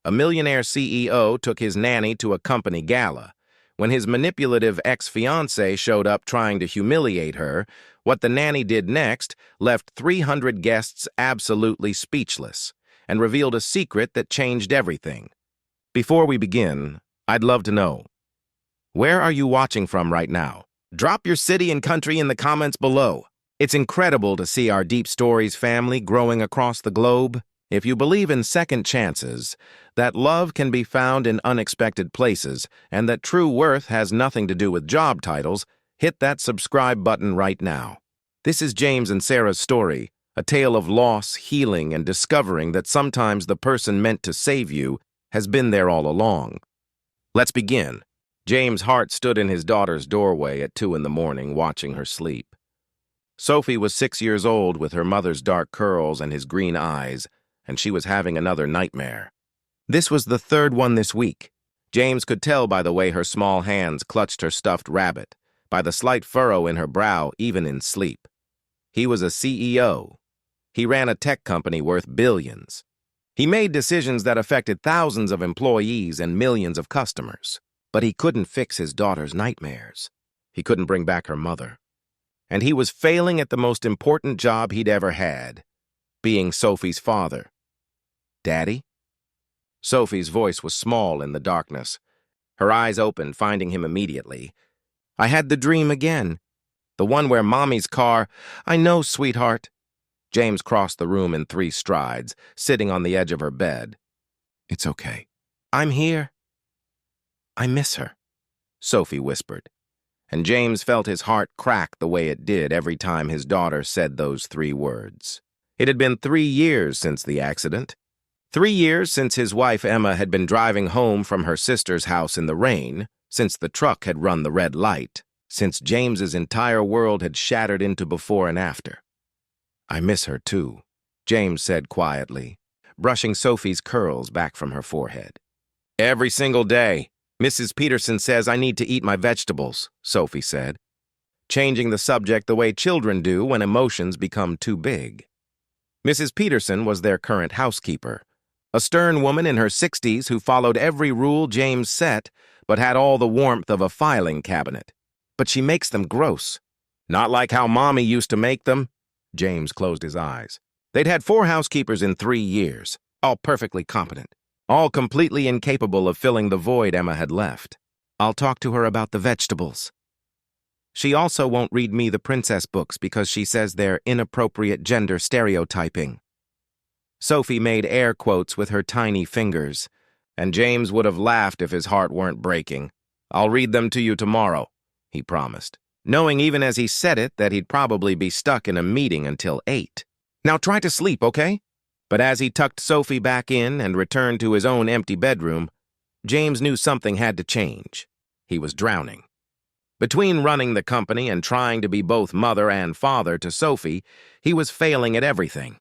A millionaire CEO took his nanny to a company gala. When his manipulative ex-fiancée showed up trying to humiliate her, what the nanny did next left 300 guests absolutely speechless and revealed a secret that changed everything. Before we begin, I'd love to know, where are you watching from right now? Drop your city and country in the comments below. It's incredible to see our Deep Stories family growing across the globe. If you believe in second chances, that love can be found in unexpected places, and that true worth has nothing to do with job titles, hit that subscribe button right now. This is James and Sarah's story, a tale of loss, healing, and discovering that sometimes the person meant to save you has been there all along. Let's begin. James Hart stood in his daughter's doorway at 2 in the morning watching her sleep. Sophie was 6 years old with her mother's dark curls and his green eyes, and she was having another nightmare. This was the third one this week. James could tell by the way her small hands clutched her stuffed rabbit, by the slight furrow in her brow even in sleep. He was a CEO. He ran a tech company worth billions. He made decisions that affected thousands of employees and millions of customers. But he couldn't fix his daughter's nightmares. He couldn't bring back her mother. And he was failing at the most important job he'd ever had, being Sophie's father. Daddy? Sophie's voice was small in the darkness. Her eyes opened, finding him immediately. I had the dream again. The one where Mommy's car— I know, sweetheart. James crossed the room in 3 strides, sitting on the edge of her bed. It's okay. I'm here. I miss her, Sophie whispered, and James felt his heart crack the way it did every time his daughter said those 3 words. It had been 3 years since the accident. 3 years since his wife Emma had been driving home from her sister's house in the rain, since the truck had run the red light, since James's entire world had shattered into before and after. I miss her too, James said quietly, brushing Sophie's curls back from her forehead. Every single day. Mrs. Peterson says I need to eat my vegetables, Sophie said, changing the subject the way children do when emotions become too big. Mrs. Peterson was their current housekeeper, a stern woman in her 60s who followed every rule James set but had all the warmth of a filing cabinet. But she makes them gross. Not like how Mommy used to make them. James closed his eyes. They'd had 4 housekeepers in 3 years, all perfectly competent. All completely incapable of filling the void Emma had left. I'll talk to her about the vegetables. She also won't read me the princess books because she says they're inappropriate gender stereotyping. Sophie made air quotes with her tiny fingers, and James would have laughed if his heart weren't breaking. I'll read them to you tomorrow, he promised, knowing even as he said it that he'd probably be stuck in a meeting until 8. Now try to sleep, okay? But as he tucked Sophie back in and returned to his own empty bedroom, James knew something had to change. He was drowning. Between running the company and trying to be both mother and father to Sophie, he was failing at everything.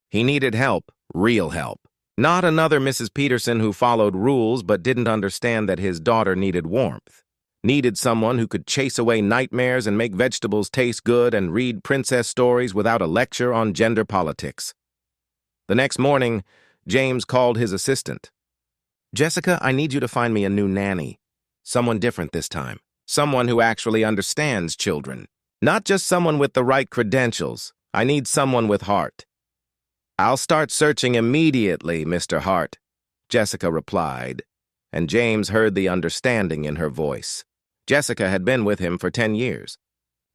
He needed help, real help. Not another Mrs. Peterson who followed rules but didn't understand that his daughter needed warmth. Needed someone who could chase away nightmares and make vegetables taste good and read princess stories without a lecture on gender politics. The next morning, James called his assistant. Jessica, I need you to find me a new nanny. Someone different this time. Someone who actually understands children. Not just someone with the right credentials. I need someone with heart. I'll start searching immediately, Mr. Hart, Jessica replied, and James heard the understanding in her voice. Jessica had been with him for 10 years.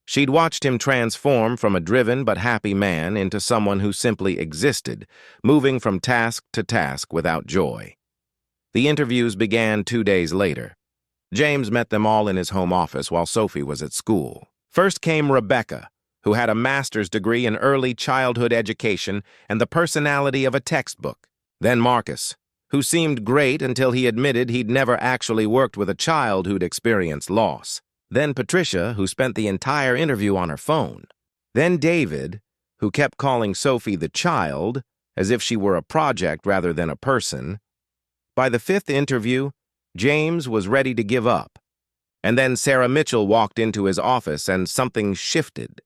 She'd watched him transform from a driven but happy man into someone who simply existed, moving from task to task without joy. The interviews began 2 days later. James met them all in his home office while Sophie was at school. First came Rebecca, who had a master's degree in early childhood education and the personality of a textbook. Then Marcus, who seemed great until he admitted he'd never actually worked with a child who'd experienced loss. Then Patricia, who spent the entire interview on her phone. Then David, who kept calling Sophie the child, as if she were a project rather than a person. By the 5th interview, James was ready to give up. And then Sarah Mitchell walked into his office and something shifted.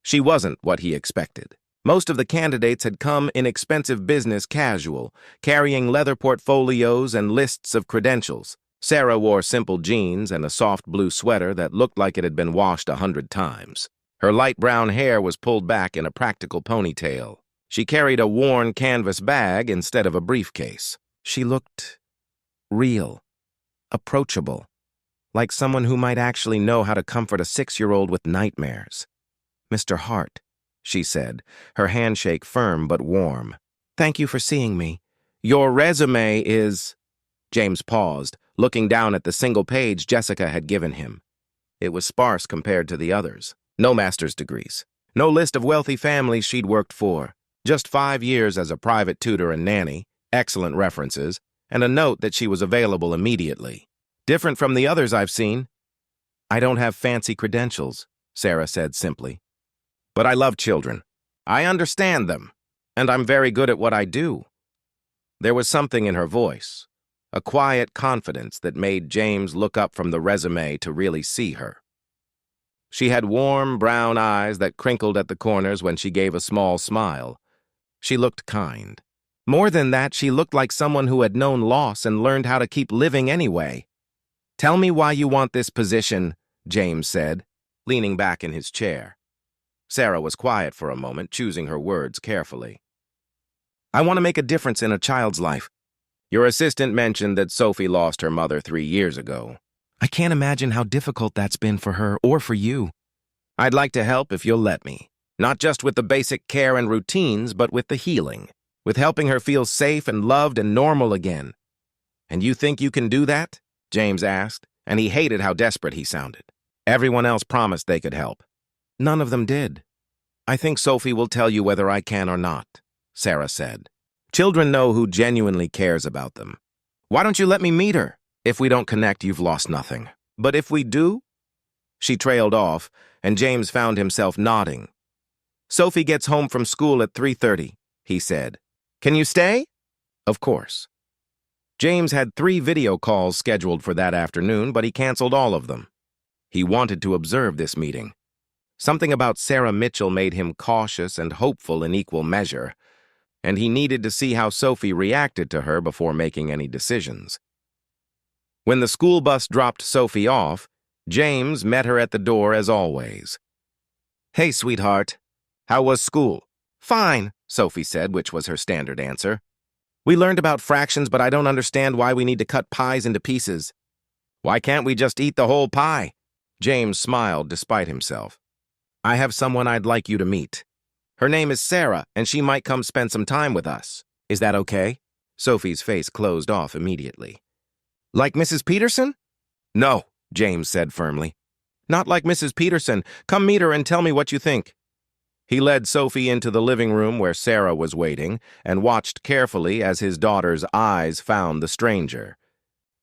She wasn't what he expected. Most of the candidates had come in expensive business casual, carrying leather portfolios and lists of credentials. Sarah wore simple jeans and a soft blue sweater that looked like it had been washed 100 times. Her light brown hair was pulled back in a practical ponytail. She carried a worn canvas bag instead of a briefcase. She looked real, approachable, like someone who might actually know how to comfort a 6-year-old with nightmares. "Mr. Hart," she said, her handshake firm but warm. "Thank you for seeing me. Your resume is—" James paused, looking down at the single page Jessica had given him. It was sparse compared to the others. No master's degrees. No list of wealthy families she'd worked for. Just 5 years as a private tutor and nanny, excellent references, and a note that she was available immediately. "Different from the others I've seen." "I don't have fancy credentials," Sarah said simply. "But I love children. I understand them, and I'm very good at what I do." There was something in her voice, a quiet confidence that made James look up from the resume to really see her. She had warm, brown eyes that crinkled at the corners when she gave a small smile. She looked kind. More than that, she looked like someone who had known loss and learned how to keep living anyway. "Tell me why you want this position," James said, leaning back in his chair. Sarah was quiet for a moment, choosing her words carefully. "I want to make a difference in a child's life. Your assistant mentioned that Sophie lost her mother 3 years ago. I can't imagine how difficult that's been for her or for you. I'd like to help if you'll let me. Not just with the basic care and routines, but with the healing, with helping her feel safe and loved and normal again." "And you think you can do that?" James asked, and he hated how desperate he sounded. Everyone else promised they could help. "None of them did." "I think Sophie will tell you whether I can or not," Sarah said. "Children know who genuinely cares about them. Why don't you let me meet her? If we don't connect, you've lost nothing. But if we do?" She trailed off, and James found himself nodding. "Sophie gets home from school at 3:30, he said. "Can you stay?" Of course. James had 3 video calls scheduled for that afternoon, but he canceled all of them. He wanted to observe this meeting. Something about Sarah Mitchell made him cautious and hopeful in equal measure, and he needed to see how Sophie reacted to her before making any decisions. When the school bus dropped Sophie off, James met her at the door as always. "Hey, sweetheart. How was school?" "Fine," Sophie said, which was her standard answer. "We learned about fractions, but I don't understand why we need to cut pies into pieces." "Why can't we just eat the whole pie?" James smiled despite himself. "I have someone I'd like you to meet. Her name is Sarah, and she might come spend some time with us. Is that okay?" Sophie's face closed off immediately. "Like Mrs. Peterson?" "No," James said firmly. "Not like Mrs. Peterson. Come meet her and tell me what you think." He led Sophie into the living room where Sarah was waiting and watched carefully as his daughter's eyes found the stranger.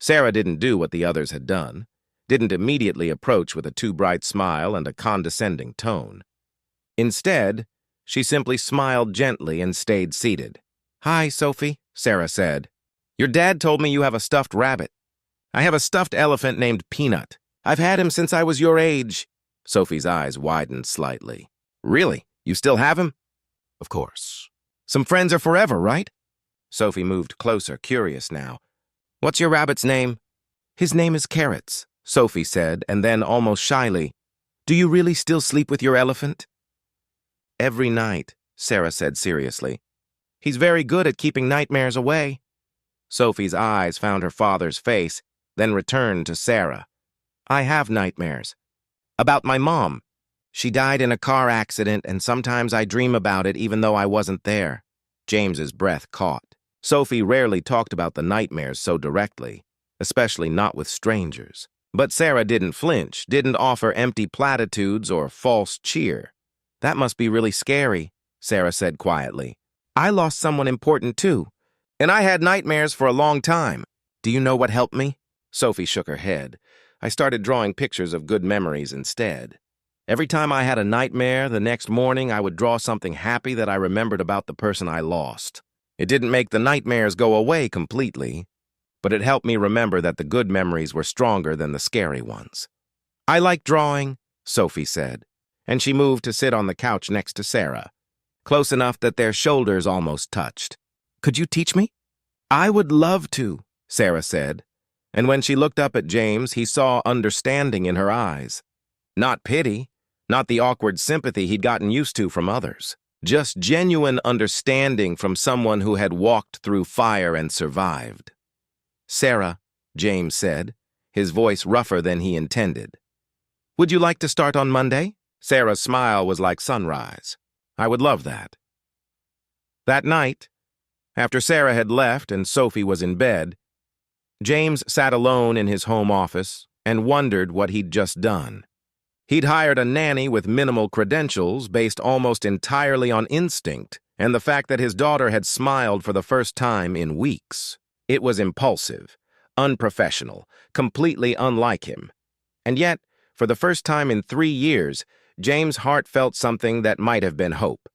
Sarah didn't do what the others had done, didn't immediately approach with a too bright smile and a condescending tone. Instead, she simply smiled gently and stayed seated. "Hi, Sophie," Sarah said. "Your dad told me you have a stuffed rabbit. I have a stuffed elephant named Peanut. I've had him since I was your age." Sophie's eyes widened slightly. "Really? You still have him?" "Of course. Some friends are forever, right?" Sophie moved closer, curious now. "What's your rabbit's name?" "His name is Carrots," Sophie said, and then almost shyly, "Do you really still sleep with your elephant?" "Every night," Sarah said seriously. "He's very good at keeping nightmares away." Sophie's eyes found her father's face, then returned to Sarah. "I have nightmares. About my mom. She died in a car accident, and sometimes I dream about it even though I wasn't there." James's breath caught. Sophie rarely talked about the nightmares so directly, especially not with strangers. But Sarah didn't flinch, didn't offer empty platitudes or false cheer. "That must be really scary," Sarah said quietly. "I lost someone important too, and I had nightmares for a long time. Do you know what helped me?" Sophie shook her head. "I started drawing pictures of good memories instead. Every time I had a nightmare, the next morning I would draw something happy that I remembered about the person I lost. It didn't make the nightmares go away completely, but it helped me remember that the good memories were stronger than the scary ones." "I like drawing," Sophie said, and she moved to sit on the couch next to Sarah. close enough that their shoulders almost touched. "Could you teach me?" "I would love to," Sarah said. And when she looked up at James, he saw understanding in her eyes. Not pity, not the awkward sympathy he'd gotten used to from others. Just genuine understanding from someone who had walked through fire and survived. "Sarah," James said, his voice rougher than he intended. "Would you like to start on Monday?" Sarah's smile was like sunrise. "I would love that." That night, after Sarah had left and Sophie was in bed, James sat alone in his home office and wondered what he'd just done. He'd hired a nanny with minimal credentials based almost entirely on instinct and the fact that his daughter had smiled for the first time in weeks. It was impulsive, unprofessional, completely unlike him. And yet, for the first time in 3 years, James Hart felt something that might have been hope.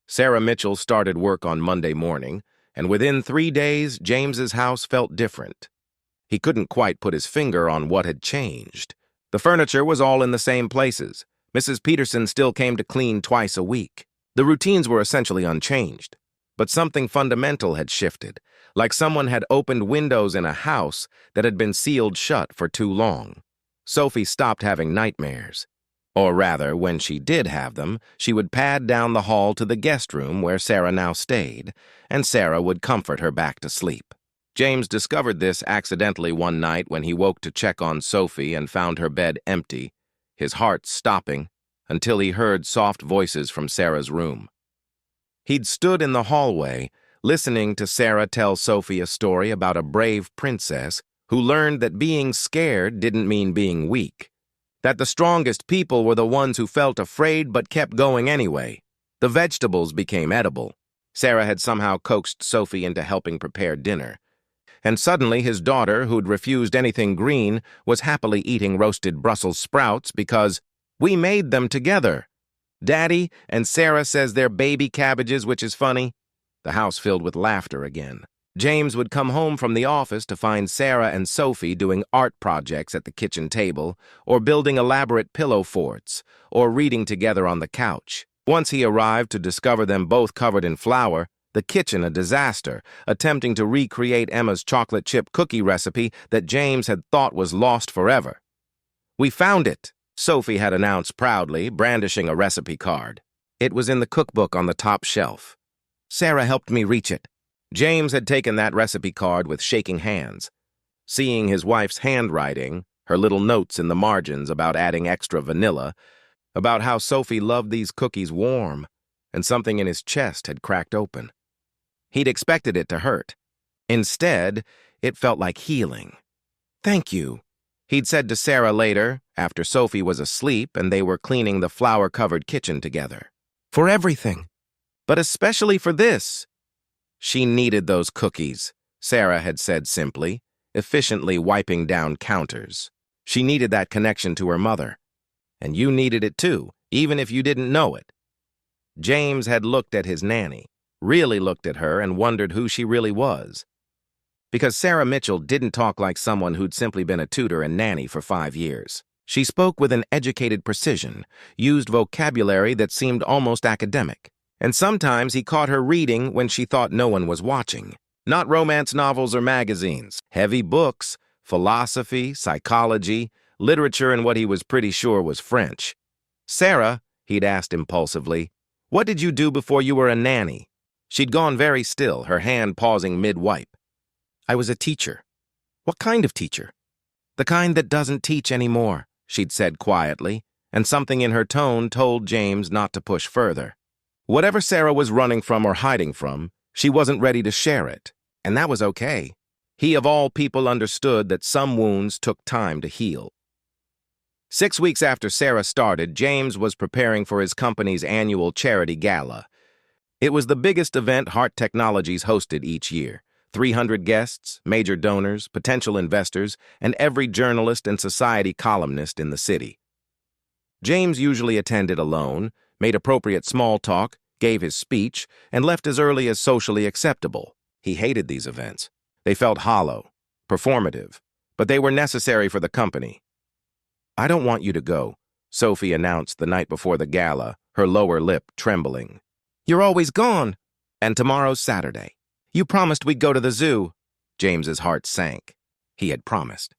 Sarah Mitchell started work on Monday morning, and within 3 days, James's house felt different. He couldn't quite put his finger on what had changed. The furniture was all in the same places. Mrs. Peterson still came to clean twice a week. The routines were essentially unchanged. But something fundamental had shifted, like someone had opened windows in a house that had been sealed shut for too long. Sophie stopped having nightmares. Or rather, when she did have them, she would pad down the hall to the guest room where Sarah now stayed, and Sarah would comfort her back to sleep. James discovered this accidentally one night when he woke to check on Sophie and found her bed empty, his heart stopping, until he heard soft voices from Sarah's room. He'd stood in the hallway, listening to Sarah tell Sophie a story about a brave princess who learned that being scared didn't mean being weak, that the strongest people were the ones who felt afraid but kept going anyway. The vegetables became edible. Sarah had somehow coaxed Sophie into helping prepare dinner. And suddenly his daughter, who'd refused anything green, was happily eating roasted Brussels sprouts because we made them together. Daddy, and Sarah says they're baby cabbages, which is funny. The house filled with laughter again. James would come home from the office to find Sarah and Sophie doing art projects at the kitchen table, or building elaborate pillow forts, or reading together on the couch. Once he arrived to discover them both covered in flour, the kitchen a disaster, attempting to recreate Emma's chocolate chip cookie recipe that James had thought was lost forever. "We found it," Sophie had announced proudly, brandishing a recipe card. It was in the cookbook on the top shelf. Sarah helped me reach it. James had taken that recipe card with shaking hands. Seeing his wife's handwriting, her little notes in the margins about adding extra vanilla, about how Sophie loved these cookies warm, and something in his chest had cracked open. He'd expected it to hurt. Instead, it felt like healing. "Thank you," he'd said to Sarah later, after Sophie was asleep and they were cleaning the flour-covered kitchen together. "For everything. But especially for this." She needed those cookies, Sarah had said simply, efficiently wiping down counters. She needed that connection to her mother. And you needed it too, even if you didn't know it. James had looked at his nanny, really looked at her and wondered who she really was. Because Sarah Mitchell didn't talk like someone who'd simply been a tutor and nanny for 5 years. She spoke with an educated precision, used vocabulary that seemed almost academic. And sometimes he caught her reading when she thought no one was watching. Not romance novels or magazines, heavy books, philosophy, psychology, literature, and what he was pretty sure was French. "Sarah," he'd asked impulsively, "what did you do before you were a nanny?" She'd gone very still, her hand pausing mid-wipe. "I was a teacher." "What kind of teacher?" "The kind that doesn't teach anymore," she'd said quietly, and something in her tone told James not to push further. Whatever Sarah was running from or hiding from, she wasn't ready to share it, and that was okay. He of all people understood that some wounds took time to heal. 6 weeks after Sarah started, James was preparing for his company's annual charity gala. It was the biggest event Hart Technologies hosted each year. 300 guests, major donors, potential investors, and every journalist and society columnist in the city. James usually attended alone, made appropriate small talk, gave his speech, and left as early as socially acceptable. He hated these events. They felt hollow, performative, but they were necessary for the company. "I don't want you to go," Sophie announced the night before the gala, her lower lip trembling. You're always gone. And tomorrow's Saturday. You promised we'd go to the zoo. James's heart sank. He had promised.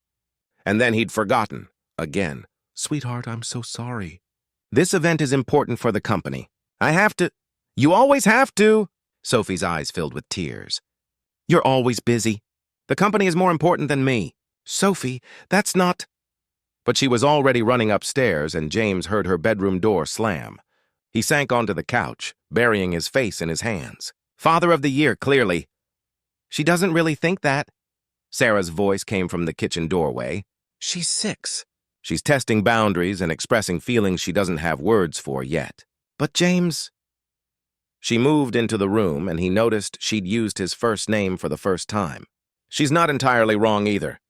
And then he'd forgotten. Again. Sweetheart, I'm so sorry. This event is important for the company. I have to. You always have to. Sophie's eyes filled with tears. You're always busy. The company is more important than me. Sophie, that's not... But she was already running upstairs, and James heard her bedroom door slam. He sank onto the couch, burying his face in his hands. Father of the Year, clearly. She doesn't really think that. Sarah's voice came from the kitchen doorway. She's 6. She's testing boundaries and expressing feelings she doesn't have words for yet. But James... She moved into the room, and he noticed she'd used his first name for the first time. She's not entirely wrong either.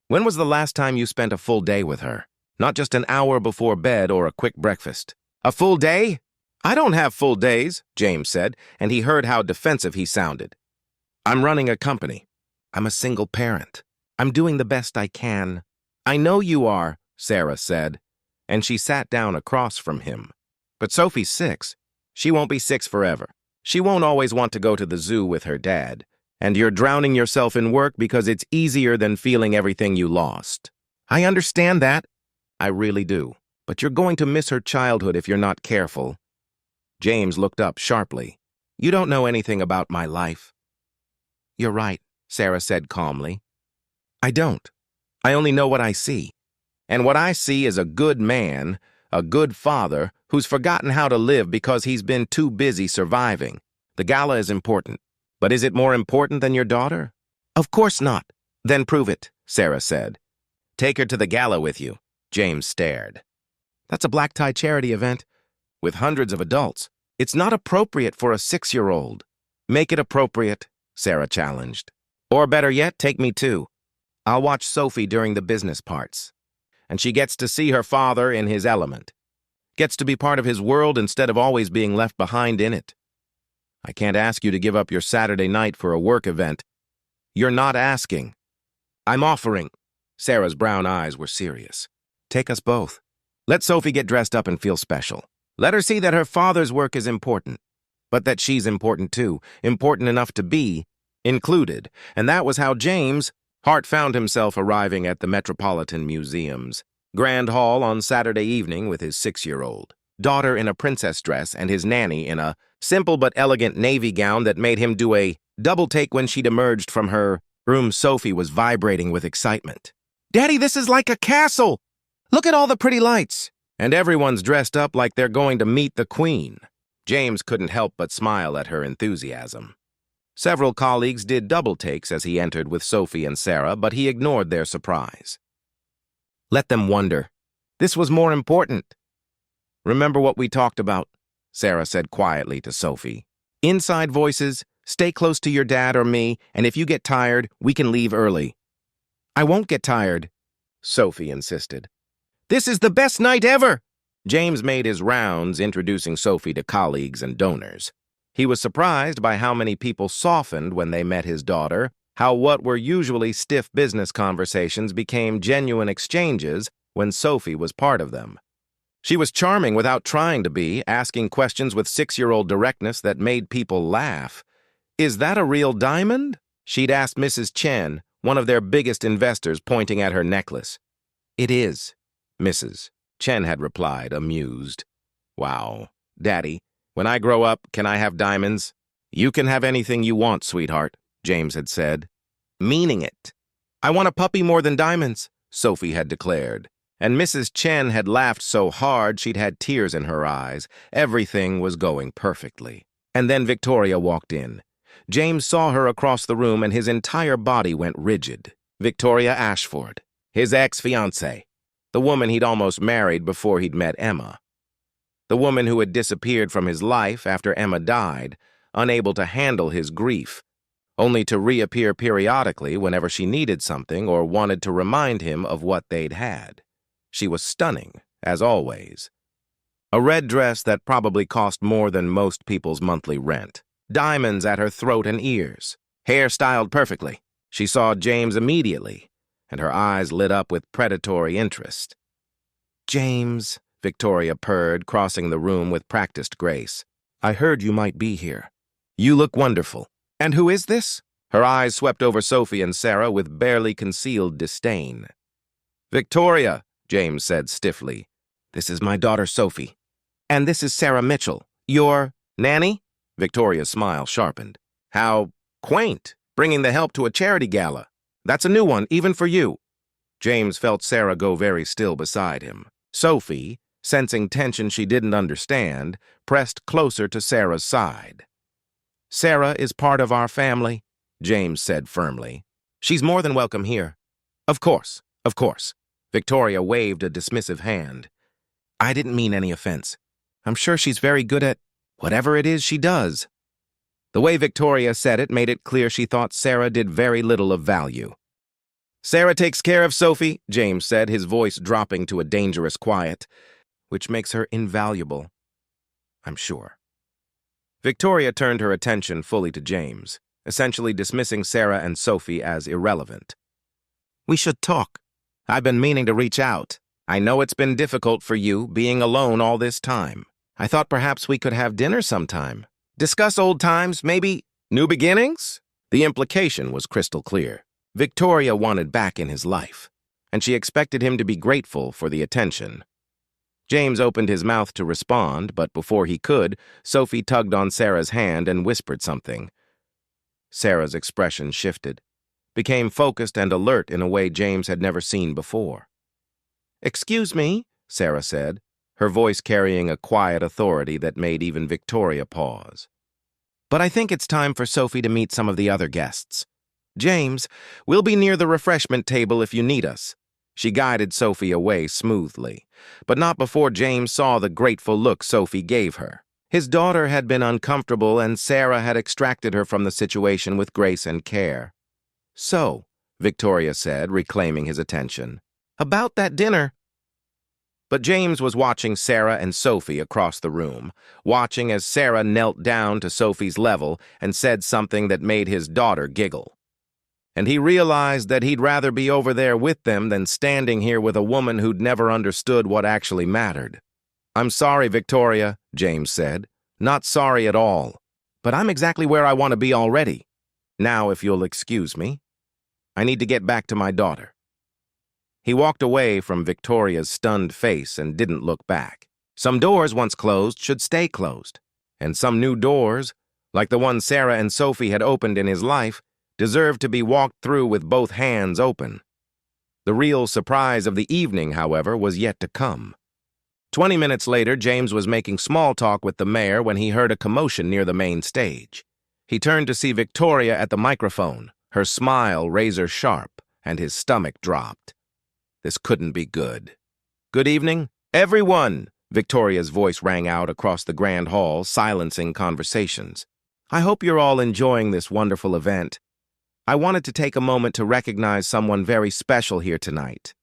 When was the last time you spent a full day with her? Not just an hour before bed or a quick breakfast. A full day? I don't have full days, James said, and he heard how defensive he sounded. I'm running a company. I'm a single parent. I'm doing the best I can. I know you are, Sarah said, and she sat down across from him. But Sophie's 6. She won't be 6 forever. She won't always want to go to the zoo with her dad. And you're drowning yourself in work because it's easier than feeling everything you lost. I understand that. I really do. But you're going to miss her childhood if you're not careful. James looked up sharply. You don't know anything about my life. You're right, Sarah said calmly. I don't. I only know what I see. And what I see is a good man, a good father, who's forgotten how to live because he's been too busy surviving. The gala is important. But is it more important than your daughter? Of course not. Then prove it, Sarah said. Take her to the gala with you. James stared. That's a black-tie charity event with hundreds of adults. It's not appropriate for a 6-year-old. Make it appropriate, Sarah challenged. Or better yet, take me too. I'll watch Sophie during the business parts. And she gets to see her father in his element. Gets to be part of his world instead of always being left behind in it. I can't ask you to give up your Saturday night for a work event. You're not asking. I'm offering. Sarah's brown eyes were serious. Take us both. Let Sophie get dressed up and feel special. Let her see that her father's work is important, but that she's important too, important enough to be included. And that was how Hart found himself arriving at the Metropolitan Museum's Grand Hall on Saturday evening with his 6-year-old daughter in a princess dress and his nanny in a simple but elegant navy gown that made him do a double take when she'd emerged from her room. Sophie was vibrating with excitement. Daddy, this is like a castle! Look at all the pretty lights! And everyone's dressed up like they're going to meet the queen. James couldn't help but smile at her enthusiasm. Several colleagues did double takes as he entered with Sophie and Sarah, but he ignored their surprise. Let them wonder. This was more important. Remember what we talked about, Sarah said quietly to Sophie. Inside voices, stay close to your dad or me, and if you get tired, we can leave early. I won't get tired, Sophie insisted. This is the best night ever! James made his rounds introducing Sophie to colleagues and donors. He was surprised by how many people softened when they met his daughter, how what were usually stiff business conversations became genuine exchanges when Sophie was part of them. She was charming without trying to be, asking questions with 6-year-old directness that made people laugh. Is that a real diamond? She'd asked Mrs. Chen, one of their biggest investors, pointing at her necklace. It is, Mrs. Chen had replied, amused. Wow, Daddy, when I grow up, can I have diamonds? You can have anything you want, sweetheart, James had said. Meaning it. I want a puppy more than diamonds, Sophie had declared. And Mrs. Chen had laughed so hard she'd had tears in her eyes. Everything was going perfectly. And then Victoria walked in. James saw her across the room and his entire body went rigid. Victoria Ashford, his ex-fiancée, the woman he'd almost married before he'd met Emma. The woman who had disappeared from his life after Emma died, unable to handle his grief, only to reappear periodically whenever she needed something or wanted to remind him of what they'd had. She was stunning, as always. A red dress that probably cost more than most people's monthly rent. Diamonds at her throat and ears. Hair styled perfectly. She saw James immediately, and her eyes lit up with predatory interest. James, Victoria purred, crossing the room with practiced grace. I heard you might be here. You look wonderful. And who is this? Her eyes swept over Sophie and Sarah with barely concealed disdain. Victoria, James said stiffly. This is my daughter Sophie. And this is Sarah Mitchell. Your nanny? Victoria's smile sharpened. How quaint, bringing the help to a charity gala. That's a new one, even for you. James felt Sarah go very still beside him. Sophie, sensing tension she didn't understand, pressed closer to Sarah's side. Sarah is part of our family, James said firmly. She's more than welcome here. Of course, of course. Victoria waved a dismissive hand. I didn't mean any offense. I'm sure she's very good at whatever it is she does. The way Victoria said it made it clear she thought Sarah did very little of value. Sarah takes care of Sophie, James said, his voice dropping to a dangerous quiet, which makes her invaluable, I'm sure. Victoria turned her attention fully to James, essentially dismissing Sarah and Sophie as irrelevant. We should talk. I've been meaning to reach out. I know it's been difficult for you, being alone all this time. I thought perhaps we could have dinner sometime. Discuss old times, maybe new beginnings? The implication was crystal clear. Victoria wanted back in his life, and she expected him to be grateful for the attention. James opened his mouth to respond, but before he could, Sophie tugged on Sarah's hand and whispered something. Sarah's expression shifted, became focused and alert in a way James had never seen before. Excuse me, Sarah said, her voice carrying a quiet authority that made even Victoria pause. But I think it's time for Sophie to meet some of the other guests. James, we'll be near the refreshment table if you need us. She guided Sophie away smoothly, but not before James saw the grateful look Sophie gave her. His daughter had been uncomfortable, and Sarah had extracted her from the situation with grace and care. So, Victoria said, reclaiming his attention, about that dinner. But James was watching Sarah and Sophie across the room, watching as Sarah knelt down to Sophie's level and said something that made his daughter giggle. And he realized that he'd rather be over there with them than standing here with a woman who'd never understood what actually mattered. I'm sorry, Victoria, James said. Not sorry at all. But I'm exactly where I want to be already. Now, if you'll excuse me, I need to get back to my daughter. He walked away from Victoria's stunned face and didn't look back. Some doors once closed should stay closed, and some new doors, like the one Sarah and Sophie had opened in his life, deserved to be walked through with both hands open. The real surprise of the evening, however, was yet to come. 20 minutes later, James was making small talk with the mayor when he heard a commotion near the main stage. He turned to see Victoria at the microphone, her smile razor-sharp, and his stomach dropped. This couldn't be good. Good evening, everyone, Victoria's voice rang out across the grand hall, silencing conversations. I hope you're all enjoying this wonderful event. I wanted to take a moment to recognize someone very special here tonight.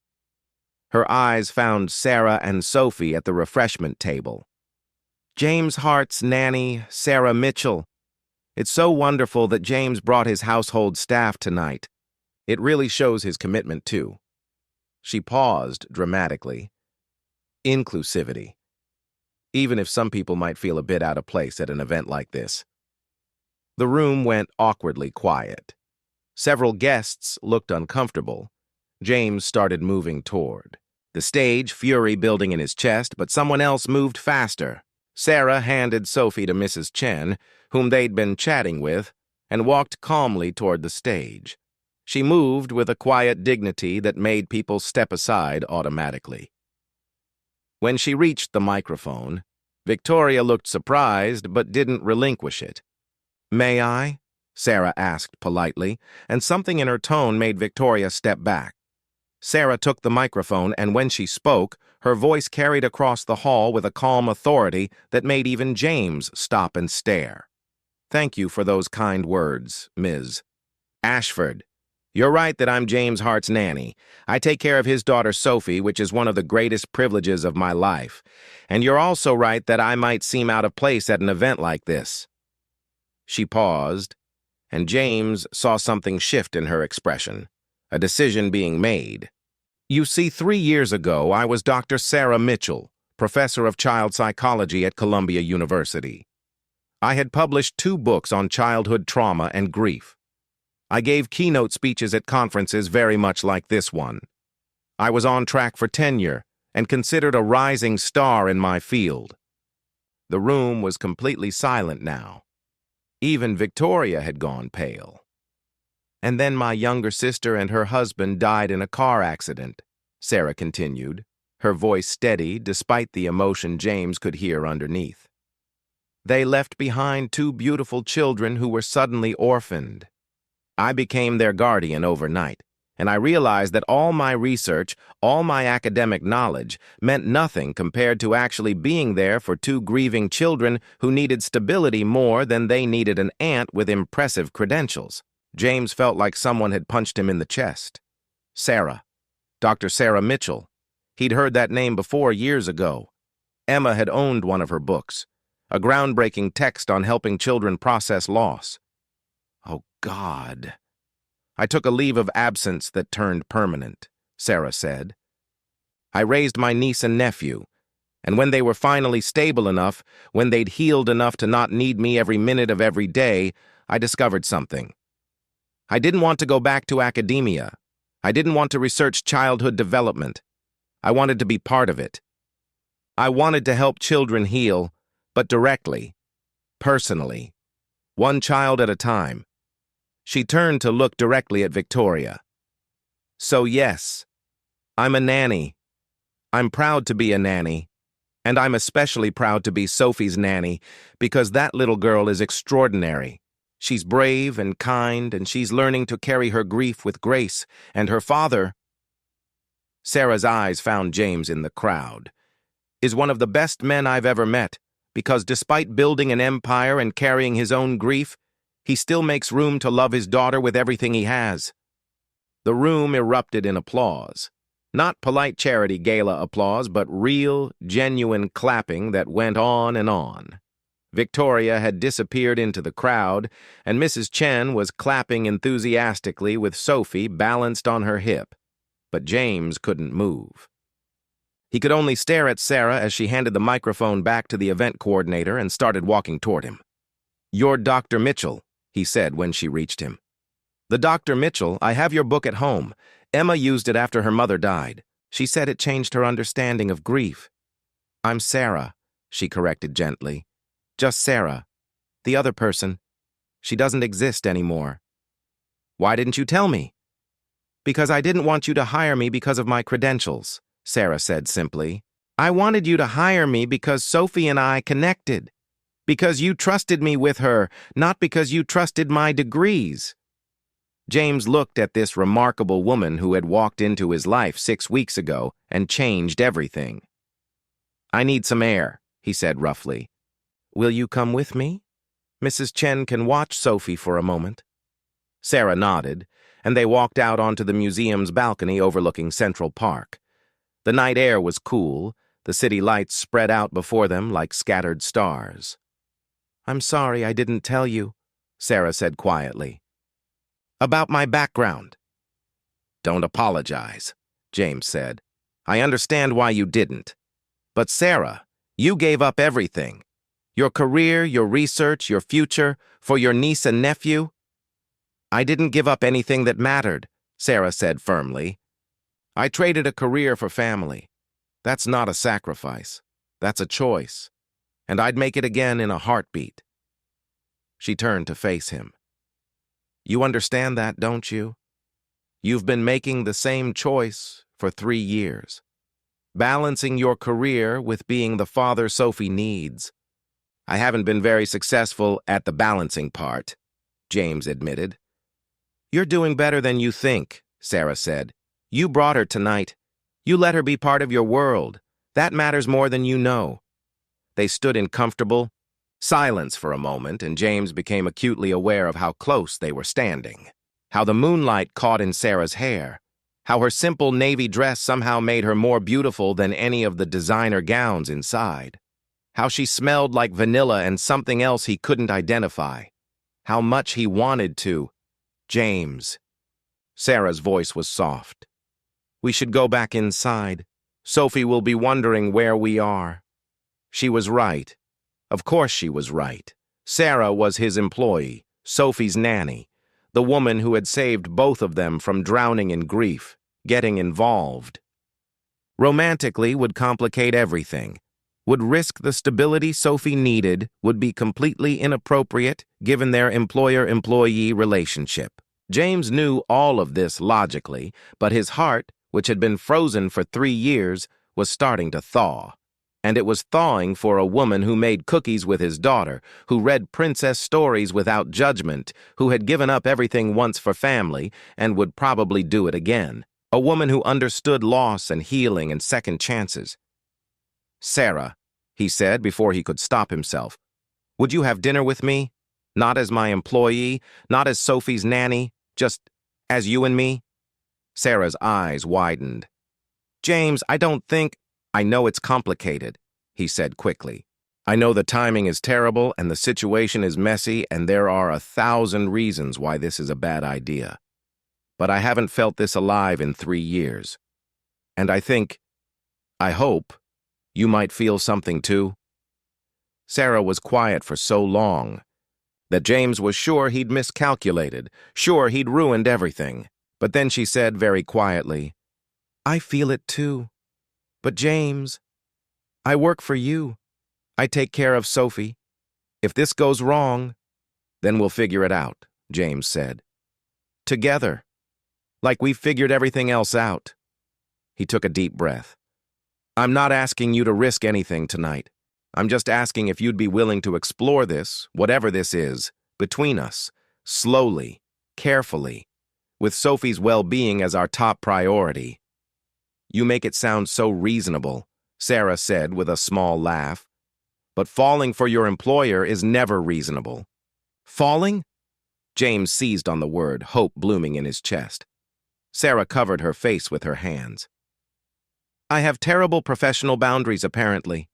Her eyes found Sarah and Sophie at the refreshment table. James Hart's nanny, Sarah Mitchell. It's so wonderful that James brought his household staff tonight. It really shows his commitment, too. She paused dramatically. Inclusivity. Even if some people might feel a bit out of place at an event like this. The room went awkwardly quiet. Several guests looked uncomfortable. James started moving toward the stage, fury building in his chest, but someone else moved faster. Sarah handed Sophie to Mrs. Chen, whom they'd been chatting with, and walked calmly toward the stage. She moved with a quiet dignity that made people step aside automatically. When she reached the microphone, Victoria looked surprised but didn't relinquish it. May I? Sarah asked politely, and something in her tone made Victoria step back. Sarah took the microphone, and when she spoke, her voice carried across the hall with a calm authority that made even James stop and stare. Thank you for those kind words, Ms. Ashford. You're right that I'm James Hart's nanny. I take care of his daughter Sophie, which is one of the greatest privileges of my life. And you're also right that I might seem out of place at an event like this. She paused, and James saw something shift in her expression, a decision being made. You see, 3 years ago, I was Dr. Sarah Mitchell, professor of child psychology at Columbia University. I had published 2 books on childhood trauma and grief. I gave keynote speeches at conferences very much like this one. I was on track for tenure and considered a rising star in my field. The room was completely silent now. Even Victoria had gone pale. And then my younger sister and her husband died in a car accident, Sarah continued, her voice steady despite the emotion James could hear underneath. They left behind 2 beautiful children who were suddenly orphaned. I became their guardian overnight, and I realized that all my research, all my academic knowledge, meant nothing compared to actually being there for 2 grieving children who needed stability more than they needed an aunt with impressive credentials. James felt like someone had punched him in the chest. Sarah. Dr. Sarah Mitchell. He'd heard that name before years ago. Emma had owned one of her books, a groundbreaking text on helping children process loss. Oh, God. I took a leave of absence that turned permanent, Sarah said. I raised my niece and nephew, and when they were finally stable enough, when they'd healed enough to not need me every minute of every day, I discovered something. I didn't want to go back to academia. I didn't want to research childhood development. I wanted to be part of it. I wanted to help children heal, but directly, personally, one child at a time. She turned to look directly at Victoria. So yes, I'm a nanny. I'm proud to be a nanny. And I'm especially proud to be Sophie's nanny because that little girl is extraordinary. She's brave and kind, and she's learning to carry her grief with grace, and her father— Sarah's eyes found James in the crowd. Is one of the best men I've ever met, because despite building an empire and carrying his own grief, he still makes room to love his daughter with everything he has. The room erupted in applause. Not polite charity gala applause, but real, genuine clapping that went on and on. Victoria had disappeared into the crowd, and Mrs. Chen was clapping enthusiastically with Sophie balanced on her hip. But James couldn't move. He could only stare at Sarah as she handed the microphone back to the event coordinator and started walking toward him. "You're Dr. Mitchell," he said when she reached him. "The Dr. Mitchell, I have your book at home. Emma used it after her mother died. She said it changed her understanding of grief." "I'm Sarah," she corrected gently. "Just Sarah. The other person. She doesn't exist anymore." "Why didn't you tell me?" "Because I didn't want you to hire me because of my credentials," Sarah said simply. "I wanted you to hire me because Sophie and I connected. Because you trusted me with her, not because you trusted my degrees." James looked at this remarkable woman who had walked into his life 6 weeks ago and changed everything. "I need some air," he said roughly. "Will you come with me? Mrs. Chen can watch Sophie for a moment." Sarah nodded, and they walked out onto the museum's balcony overlooking Central Park. The night air was cool, the city lights spread out before them like scattered stars. "I'm sorry I didn't tell you," Sarah said quietly. "About my background." "Don't apologize," James said. "I understand why you didn't. But Sarah, you gave up everything. Your career, your research, your future, for your niece and nephew." "I didn't give up anything that mattered," Sarah said firmly. "I traded a career for family. That's not a sacrifice. That's a choice. And I'd make it again in a heartbeat." She turned to face him. "You understand that, don't you? You've been making the same choice for 3 years. Balancing your career with being the father Sophie needs. I haven't been very successful at the balancing part," James admitted. "You're doing better than you think," Sarah said. "You brought her tonight. You let her be part of your world. That matters more than you know." They stood in comfortable silence for a moment, and James became acutely aware of how close they were standing. How the moonlight caught in Sarah's hair. How her simple navy dress somehow made her more beautiful than any of the designer gowns inside. How she smelled like vanilla and something else he couldn't identify. How much he wanted to. "James." Sarah's voice was soft. "We should go back inside. Sophie will be wondering where we are." She was right. Of course she was right. Sarah was his employee, Sophie's nanny, the woman who had saved both of them from drowning in grief, getting involved. Romantically would complicate everything, would risk the stability Sophie needed, would be completely inappropriate given their employer-employee relationship. James knew all of this logically, but his heart, which had been frozen for 3 years, was starting to thaw. And it was thawing for a woman who made cookies with his daughter, who read princess stories without judgment, who had given up everything once for family and would probably do it again. A woman who understood loss and healing and second chances. "Sarah," he said before he could stop himself, "would you have dinner with me? Not as my employee, not as Sophie's nanny, just as you and me?" Sarah's eyes widened. "James, I know it's complicated," he said quickly. "I know the timing is terrible and the situation is messy and there are 1,000 reasons why this is a bad idea. But I haven't felt this alive in 3 years. And I hope, you might feel something too." Sarah was quiet for so long that James was sure he'd miscalculated, sure he'd ruined everything. But then she said very quietly, "I feel it too. But James, I work for you. I take care of Sophie. If this goes wrong, then we'll figure it out," James said. "Together, like we've figured everything else out." He took a deep breath. "I'm not asking you to risk anything tonight. I'm just asking if you'd be willing to explore this, whatever this is, between us, slowly, carefully, with Sophie's well-being as our top priority." "You make it sound so reasonable," Sarah said with a small laugh. "But falling for your employer is never reasonable." "Falling?" James seized on the word, hope blooming in his chest. Sarah covered her face with her hands. "I have terrible professional boundaries, apparently.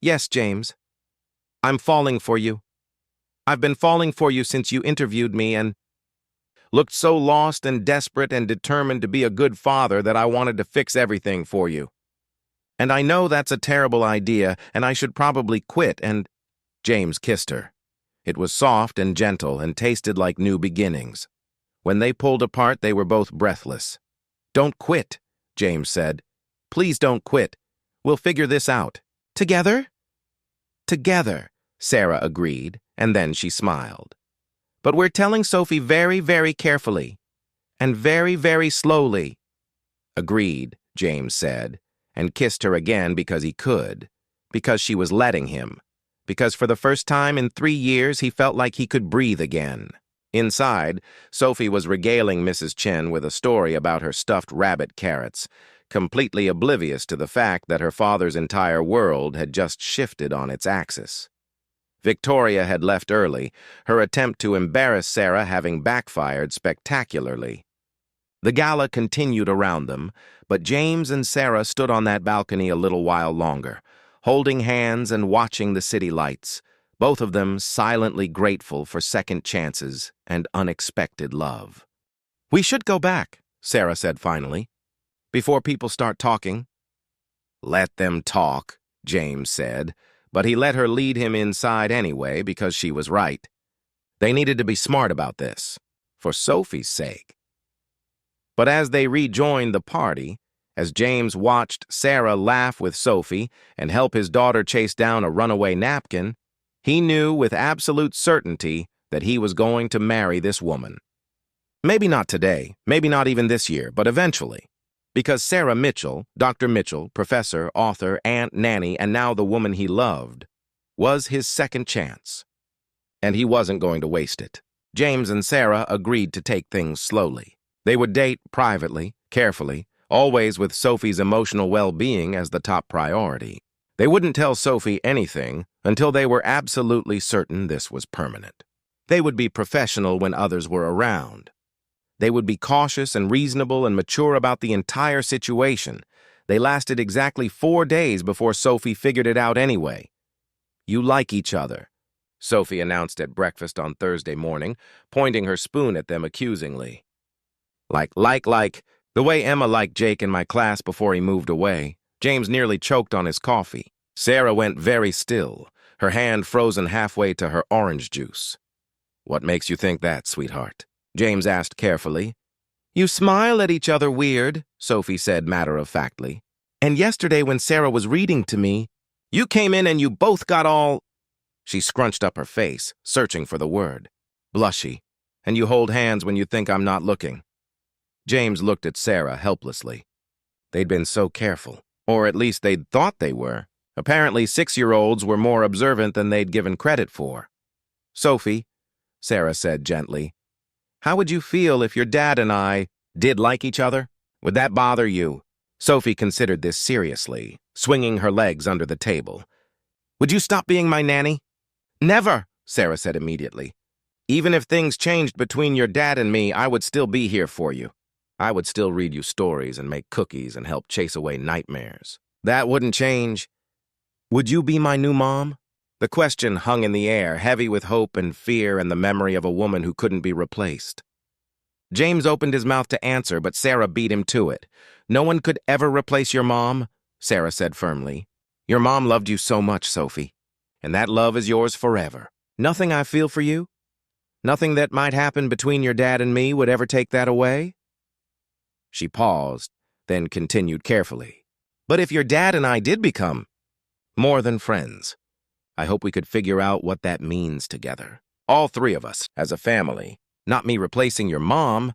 Yes, James. I'm falling for you. I've been falling for you since you interviewed me and looked so lost and desperate and determined to be a good father that I wanted to fix everything for you. And I know that's a terrible idea, and I should probably quit and—" James kissed her. It was soft and gentle and tasted like new beginnings. When they pulled apart, they were both breathless. "Don't quit," James said. "Please don't quit. We'll figure this out." "Together?" "Together," Sarah agreed, and then she smiled. "But we're telling Sophie very, very carefully. And very, very slowly." "Agreed," James said, and kissed her again because he could, because she was letting him, because for the first time in 3 years he felt like he could breathe again. Inside, Sophie was regaling Mrs. Chen with a story about her stuffed rabbit carrots, completely oblivious to the fact that her father's entire world had just shifted on its axis. Victoria had left early, her attempt to embarrass Sarah having backfired spectacularly. The gala continued around them, but James and Sarah stood on that balcony a little while longer, holding hands and watching the city lights, both of them silently grateful for second chances and unexpected love. "We should go back," Sarah said finally, "before people start talking." "Let them talk," James said, but he let her lead him inside anyway because she was right. They needed to be smart about this, for Sophie's sake. But as they rejoined the party, as James watched Sarah laugh with Sophie and help his daughter chase down a runaway napkin, he knew with absolute certainty that he was going to marry this woman. Maybe not today, maybe not even this year, but eventually. Because Sarah Mitchell, Dr. Mitchell, professor, author, aunt, nanny, and now the woman he loved, was his second chance. And he wasn't going to waste it. James and Sarah agreed to take things slowly. They would date privately, carefully, always with Sophie's emotional well-being as the top priority. They wouldn't tell Sophie anything until they were absolutely certain this was permanent. They would be professional when others were around. They would be cautious and reasonable and mature about the entire situation. They lasted exactly 4 days before Sophie figured it out anyway. "You like each other," Sophie announced at breakfast on Thursday morning, pointing her spoon at them accusingly. Like, the way Emma liked Jake in my class before he moved away." James nearly choked on his coffee. Sarah went very still, her hand frozen halfway to her orange juice. "What makes you think that, sweetheart?" James asked carefully. "You smile at each other weird," Sophie said matter-of-factly. "And yesterday when Sarah was reading to me, you came in and you both got all—" She scrunched up her face, searching for the word. "Blushy. And you hold hands when you think I'm not looking." James looked at Sarah helplessly. They'd been so careful, or at least they'd thought they were. Apparently 6-year-olds were more observant than they'd given credit for. "Sophie," Sarah said gently, "how would you feel if your dad and I did like each other? Would that bother you?" Sophie considered this seriously, swinging her legs under the table. "Would you stop being my nanny?" "Never," Sarah said immediately. "Even if things changed between your dad and me, I would still be here for you. I would still read you stories and make cookies and help chase away nightmares. That wouldn't change." "Would you be my new mom?" The question hung in the air, heavy with hope and fear and the memory of a woman who couldn't be replaced. James opened his mouth to answer, but Sarah beat him to it. "No one could ever replace your mom," Sarah said firmly. "Your mom loved you so much, Sophie, and that love is yours forever. Nothing I feel for you, nothing that might happen between your dad and me would ever take that away." She paused, then continued carefully. "But if your dad and I did become more than friends, I hope we could figure out what that means together. All three of us, as a family. Not me replacing your mom,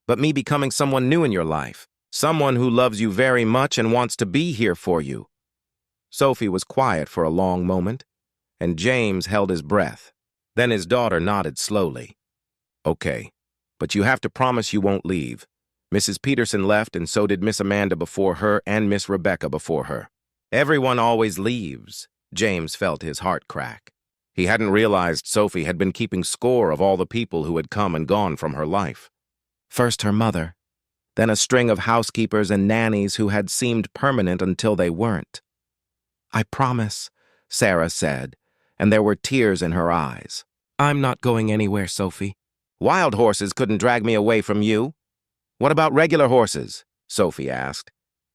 but me becoming someone new in your life. Someone who loves you very much and wants to be here for you." Sophie was quiet for a long moment, and James held his breath. Then his daughter nodded slowly. "Okay, but you have to promise you won't leave. Mrs. Peterson left, and so did Miss Amanda before her and Miss Rebecca before her. Everyone always leaves." James felt his heart crack. He hadn't realized Sophie had been keeping score of all the people who had come and gone from her life. First her mother, then a string of housekeepers and nannies who had seemed permanent until they weren't. "I promise," Sarah said, and there were tears in her eyes. "I'm not going anywhere, Sophie. Wild horses couldn't drag me away from you." "What about regular horses?" Sophie asked.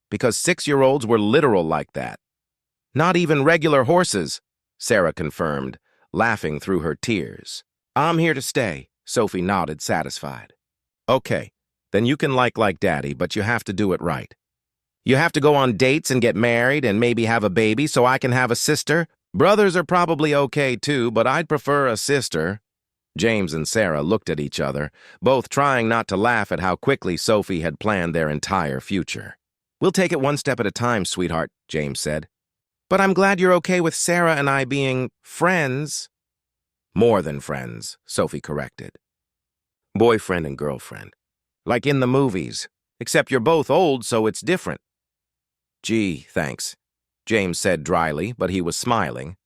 Because 6-year-olds were literal like that. "Not even regular horses," Sarah confirmed, laughing through her tears. "I'm here to stay," Sophie nodded, satisfied. "Okay, then you can like Daddy, but you have to do it right. You have to go on dates and get married and maybe have a baby so I can have a sister. Brothers are probably okay too, but I'd prefer a sister." James and Sarah looked at each other, both trying not to laugh at how quickly Sophie had planned their entire future. "We'll take it one step at a time, sweetheart," James said. "But I'm glad you're okay with Sarah and I being friends." "More than friends," Sophie corrected. "Boyfriend and girlfriend. Like in the movies, except you're both old, so it's different." "Gee, thanks," James said dryly, but he was smiling.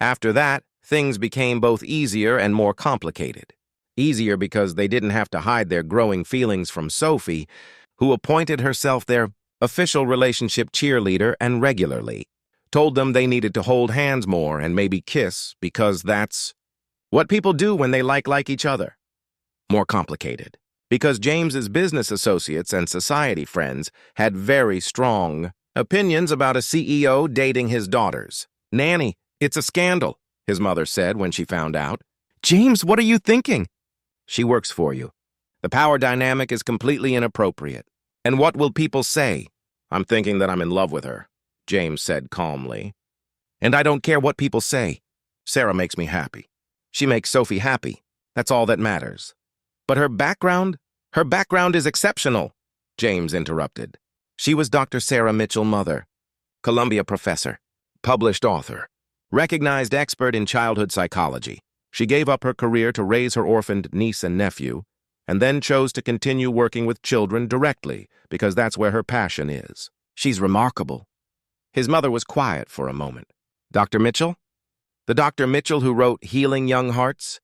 After that, things became both easier and more complicated. Easier because they didn't have to hide their growing feelings from Sophie, who appointed herself their official relationship cheerleader and regularly told them they needed to hold hands more and maybe kiss because that's what people do when they like each other. More complicated, because James's business associates and society friends had very strong opinions about a CEO dating his daughters. "Nanny, it's a scandal," his mother said when she found out. "James, what are you thinking?" "She works for you. The power dynamic is completely inappropriate. And what will people say?" "I'm thinking that I'm in love with her," James said calmly. "And I don't care what people say. Sarah makes me happy. She makes Sophie happy. That's all that matters." "But her background is exceptional," James interrupted. "She was Dr. Sarah Mitchell Mother, Columbia professor, published author, recognized expert in childhood psychology. She gave up her career to raise her orphaned niece and nephew, and then chose to continue working with children directly because that's where her passion is. She's remarkable." His mother was quiet for a moment. "Dr. Mitchell? The Dr. Mitchell who wrote Healing Young Hearts?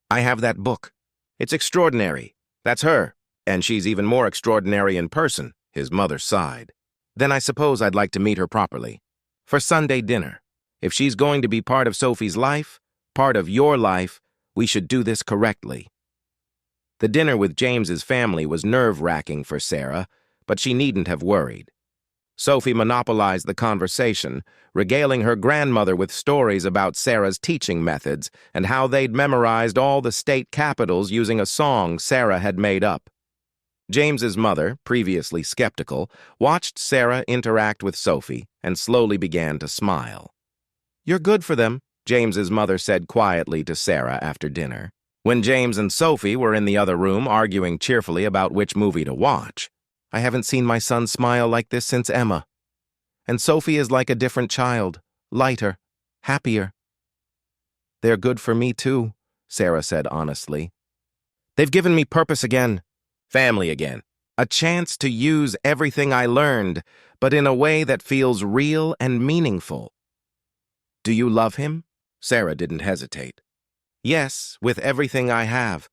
I have that book. It's extraordinary. That's her. And she's even more extraordinary in person," his mother sighed. "Then I suppose I'd like to meet her properly. For Sunday dinner. If she's going to be part of Sophie's life, part of your life, we should do this correctly." The dinner with James's family was nerve-wracking for Sarah, but she needn't have worried. Sophie monopolized the conversation, regaling her grandmother with stories about Sarah's teaching methods and how they'd memorized all the state capitals using a song Sarah had made up. James's mother, previously skeptical, watched Sarah interact with Sophie and slowly began to smile. "You're good for them," James's mother said quietly to Sarah after dinner. When James and Sophie were in the other room arguing cheerfully about which movie to watch, "I haven't seen my son smile like this since Emma. And Sophie is like a different child, lighter, happier." "They're good for me too," Sarah said honestly. "They've given me purpose again, family again, a chance to use everything I learned, but in a way that feels real and meaningful." "Do you love him?" Sarah didn't hesitate. "Yes, with everything I have."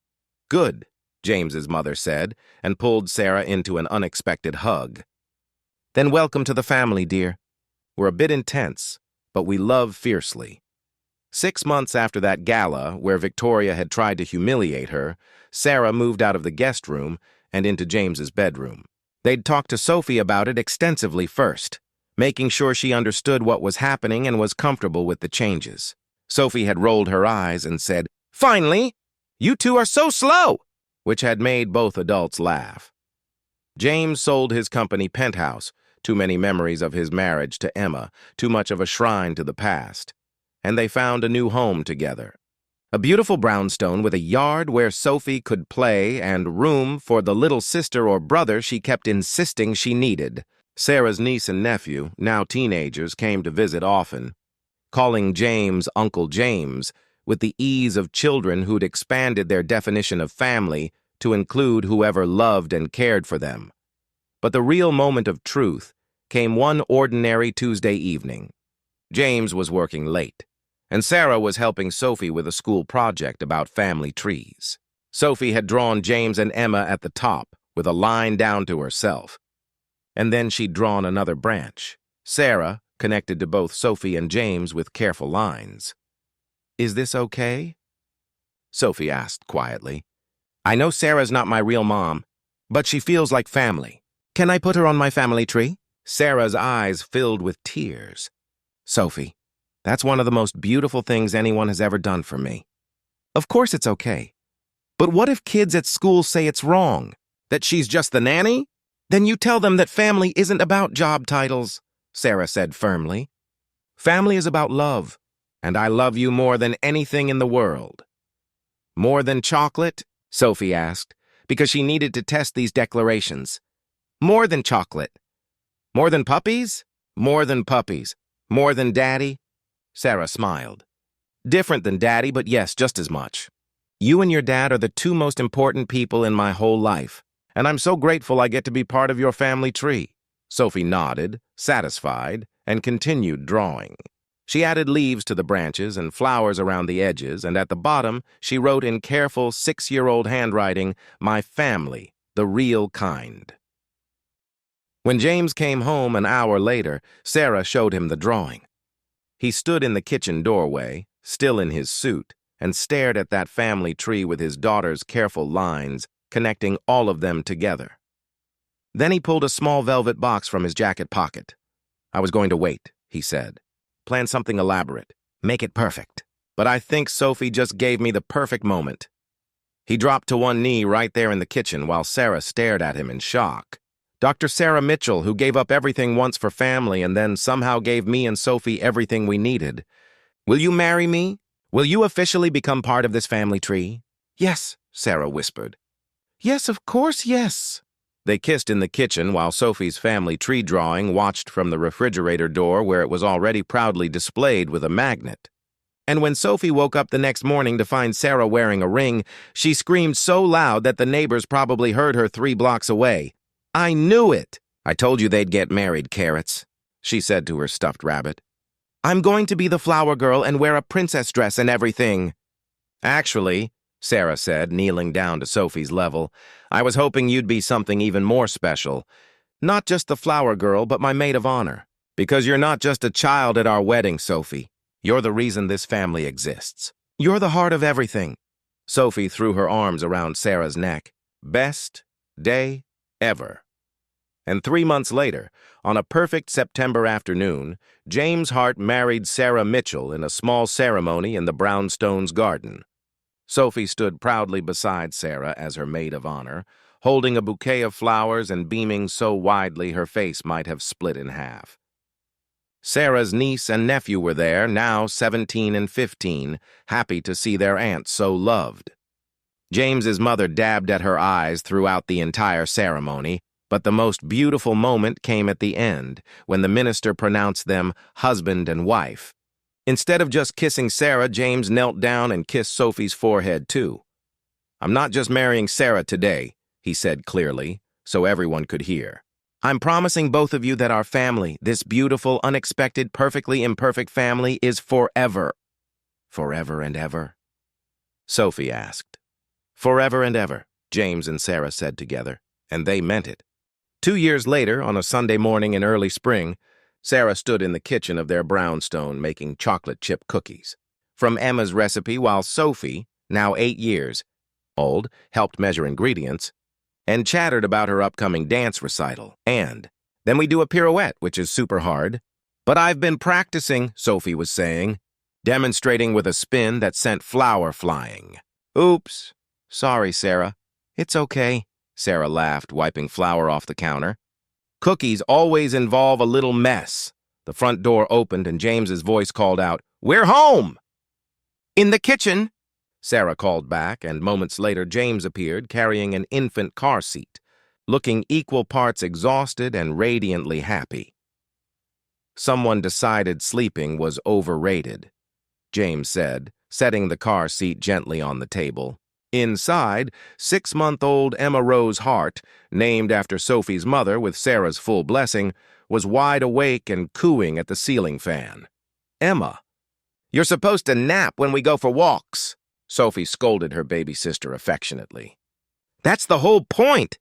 "Good," James's mother said, and pulled Sarah into an unexpected hug. "Then welcome to the family, dear. We're a bit intense, but we love fiercely." 6 months after that gala, where Victoria had tried to humiliate her, Sarah moved out of the guest room and into James's bedroom. They'd talked to Sophie about it extensively first, making sure she understood what was happening and was comfortable with the changes. Sophie had rolled her eyes and said, "Finally! You two are so slow!" which had made both adults laugh. James sold his company penthouse, too many memories of his marriage to Emma, too much of a shrine to the past, and they found a new home together. A beautiful brownstone with a yard where Sophie could play and room for the little sister or brother she kept insisting she needed. Sarah's niece and nephew, now teenagers, came to visit often, calling James Uncle James, with the ease of children who'd expanded their definition of family to include whoever loved and cared for them. But the real moment of truth came one ordinary Tuesday evening. James was working late, and Sarah was helping Sophie with a school project about family trees. Sophie had drawn James and Emma at the top, with a line down to herself. And then she'd drawn another branch. Sarah connected to both Sophie and James with careful lines. "Is this okay?" Sophie asked quietly. "I know Sarah's not my real mom, but she feels like family. Can I put her on my family tree?" Sarah's eyes filled with tears. "Sophie, that's one of the most beautiful things anyone has ever done for me." "Of course it's okay. But what if kids at school say it's wrong? That she's just the nanny? Then you tell them that family isn't about job titles," Sarah said firmly. "Family is about love, and I love you more than anything in the world." "More than chocolate?" Sophie asked, because she needed to test these declarations. "More than chocolate. More than puppies?" "More than puppies. More than daddy?" Sarah smiled. "Different than daddy, but yes, just as much. You and your dad are the two most important people in my whole life, and I'm so grateful I get to be part of your family tree." Sophie nodded, satisfied, and continued drawing. She added leaves to the branches and flowers around the edges, and at the bottom she wrote in careful 6-year-old handwriting, "My family, the real kind." When James came home an hour later, Sarah showed him the drawing. He stood in the kitchen doorway, still in his suit, and stared at that family tree with his daughter's careful lines, connecting all of them together. Then he pulled a small velvet box from his jacket pocket. "I was going to wait," he said. "Plan something elaborate. Make it perfect. But I think Sophie just gave me the perfect moment." He dropped to one knee right there in the kitchen while Sarah stared at him in shock. "Dr. Sarah Mitchell, who gave up everything once for family and then somehow gave me and Sophie everything we needed. Will you marry me? Will you officially become part of this family tree?" "Yes," Sarah whispered. "Yes, of course, yes." They kissed in the kitchen while Sophie's family tree drawing watched from the refrigerator door where it was already proudly displayed with a magnet. And when Sophie woke up the next morning to find Sarah wearing a ring, she screamed so loud that the neighbors probably heard her 3 blocks away. "I knew it! I told you they'd get married, carrots," she said to her stuffed rabbit. "I'm going to be the flower girl and wear a princess dress and everything." "Actually," Sarah said, kneeling down to Sophie's level, "I was hoping you'd be something even more special. Not just the flower girl, but my maid of honor. Because you're not just a child at our wedding, Sophie. You're the reason this family exists. You're the heart of everything." Sophie threw her arms around Sarah's neck. "Best day ever." And 3 months later, on a perfect September afternoon, James Hart married Sarah Mitchell in a small ceremony in the brownstones garden. Sophie stood proudly beside Sarah as her maid of honor, holding a bouquet of flowers and beaming so widely her face might have split in half. Sarah's niece and nephew were there, now 17 and 15, happy to see their aunt so loved. James's mother dabbed at her eyes throughout the entire ceremony, but the most beautiful moment came at the end, when the minister pronounced them husband and wife. Instead of just kissing Sarah, James knelt down and kissed Sophie's forehead, too. "I'm not just marrying Sarah today," he said clearly, so everyone could hear. "I'm promising both of you that our family, this beautiful, unexpected, perfectly imperfect family, is forever." "Forever and ever?" Sophie asked. "Forever and ever," James and Sarah said together, and they meant it. 2 years later, on a Sunday morning in early spring, Sarah stood in the kitchen of their brownstone making chocolate chip cookies from Emma's recipe, while Sophie, now 8 years old, helped measure ingredients and chattered about her upcoming dance recital. "And then we do a pirouette, which is super hard. But I've been practicing," Sophie was saying, demonstrating with a spin that sent flour flying. "Oops. Sorry, Sarah." "It's okay," Sarah laughed, wiping flour off the counter. "Cookies always involve a little mess." The front door opened and James's voice called out, "We're home!" "In the kitchen," Sarah called back, and moments later James appeared carrying an infant car seat, looking equal parts exhausted and radiantly happy. "Someone decided sleeping was overrated," James said, setting the car seat gently on the table. Inside, 6-month-old Emma Rose Hart, named after Sophie's mother with Sarah's full blessing, was wide awake and cooing at the ceiling fan. "Emma, you're supposed to nap when we go for walks," Sophie scolded her baby sister affectionately. "That's the whole point."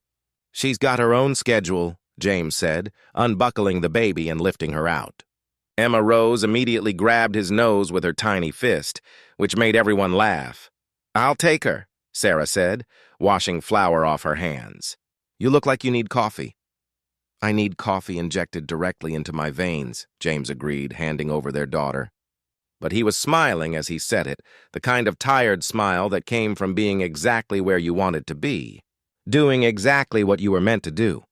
"She's got her own schedule," James said, unbuckling the baby and lifting her out. Emma Rose immediately grabbed his nose with her tiny fist, which made everyone laugh. "I'll take her," Sarah said, washing flour off her hands. "You look like you need coffee." "I need coffee injected directly into my veins," James agreed, handing over their daughter. But he was smiling as he said it, the kind of tired smile that came from being exactly where you wanted to be, doing exactly what you were meant to do.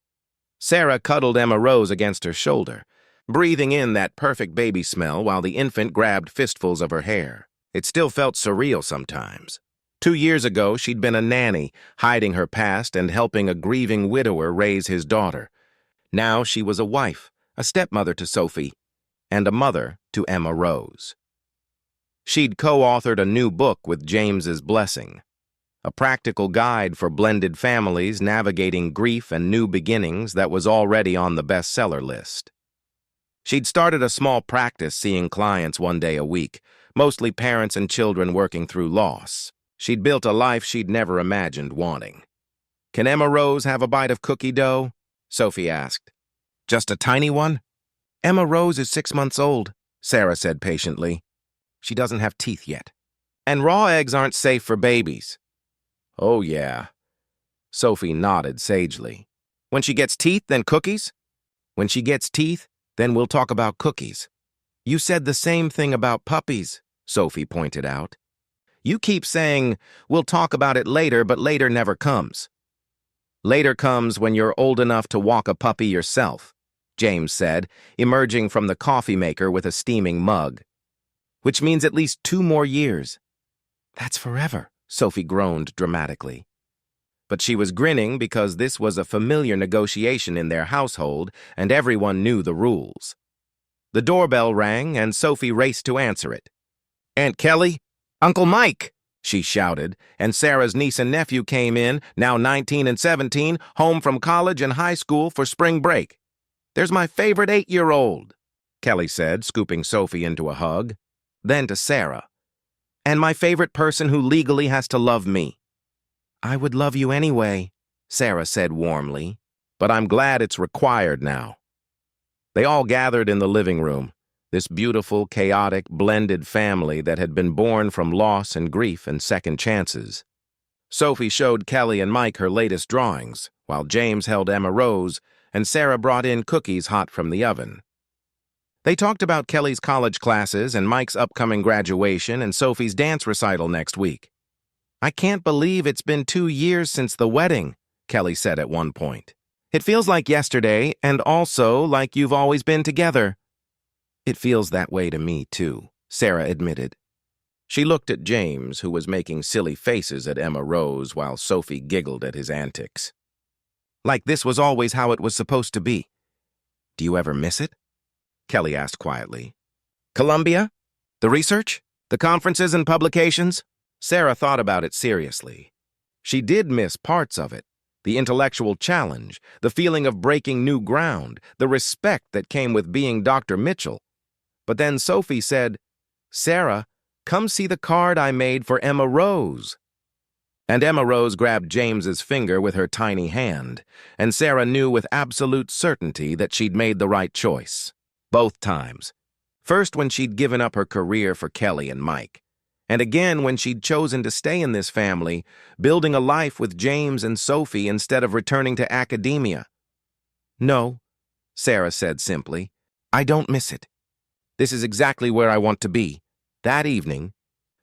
Sarah cuddled Emma Rose against her shoulder, breathing in that perfect baby smell while the infant grabbed fistfuls of her hair. It still felt surreal sometimes. 2 years ago, she'd been a nanny, hiding her past and helping a grieving widower raise his daughter. Now she was a wife, a stepmother to Sophie, and a mother to Emma Rose. She'd co-authored a new book with James's blessing, a practical guide for blended families navigating grief and new beginnings that was already on the bestseller list. She'd started a small practice seeing clients 1 day a week, mostly parents and children working through loss. She'd built a life she'd never imagined wanting. "Can Emma Rose have a bite of cookie dough?" Sophie asked. "Just a tiny one?" "Emma Rose is 6 months old," Sarah said patiently. "She doesn't have teeth yet. And raw eggs aren't safe for babies." "Oh, yeah." Sophie nodded sagely. "When she gets teeth, then cookies?" "When she gets teeth, then we'll talk about cookies." "You said the same thing about puppies," Sophie pointed out. "You keep saying, we'll talk about it later, but later never comes." "Later comes when you're old enough to walk a puppy yourself," James said, emerging from the coffee maker with a steaming mug. "Which means at least 2 more years." "That's forever," Sophie groaned dramatically. But she was grinning because this was a familiar negotiation in their household and everyone knew the rules. The doorbell rang and Sophie raced to answer it. "Aunt Kelly? Uncle Mike!" she shouted, and Sarah's niece and nephew came in, now 19 and 17, home from college and high school for spring break. "There's my favorite 8-year-old, Kelly said, scooping Sophie into a hug. Then to Sarah. "And my favorite person who legally has to love me." "I would love you anyway," Sarah said warmly, "but I'm glad it's required now." They all gathered in the living room, this beautiful, chaotic, blended family that had been born from loss and grief and second chances. Sophie showed Kelly and Mike her latest drawings, while James held Emma Rose and Sarah brought in cookies hot from the oven. They talked about Kelly's college classes and Mike's upcoming graduation and Sophie's dance recital next week. "I can't believe it's been 2 years since the wedding," Kelly said at one point. "It feels like yesterday, and also like you've always been together." "It feels that way to me, too," Sarah admitted. She looked at James, who was making silly faces at Emma Rose while Sophie giggled at his antics. "Like this was always how it was supposed to be. Do you ever miss it?" Kelly asked quietly. "Columbia? The research? The conferences and publications?" Sarah thought about it seriously. She did miss parts of it. The intellectual challenge, the feeling of breaking new ground, the respect that came with being Dr. Mitchell. But then Sophie said, "Sarah, come see the card I made for Emma Rose." And Emma Rose grabbed James's finger with her tiny hand, and Sarah knew with absolute certainty that she'd made the right choice. Both times. First when she'd given up her career for Kelly and Mike, and again when she'd chosen to stay in this family, building a life with James and Sophie instead of returning to academia. "No," Sarah said simply, "I don't miss it. This is exactly where I want to be." That evening,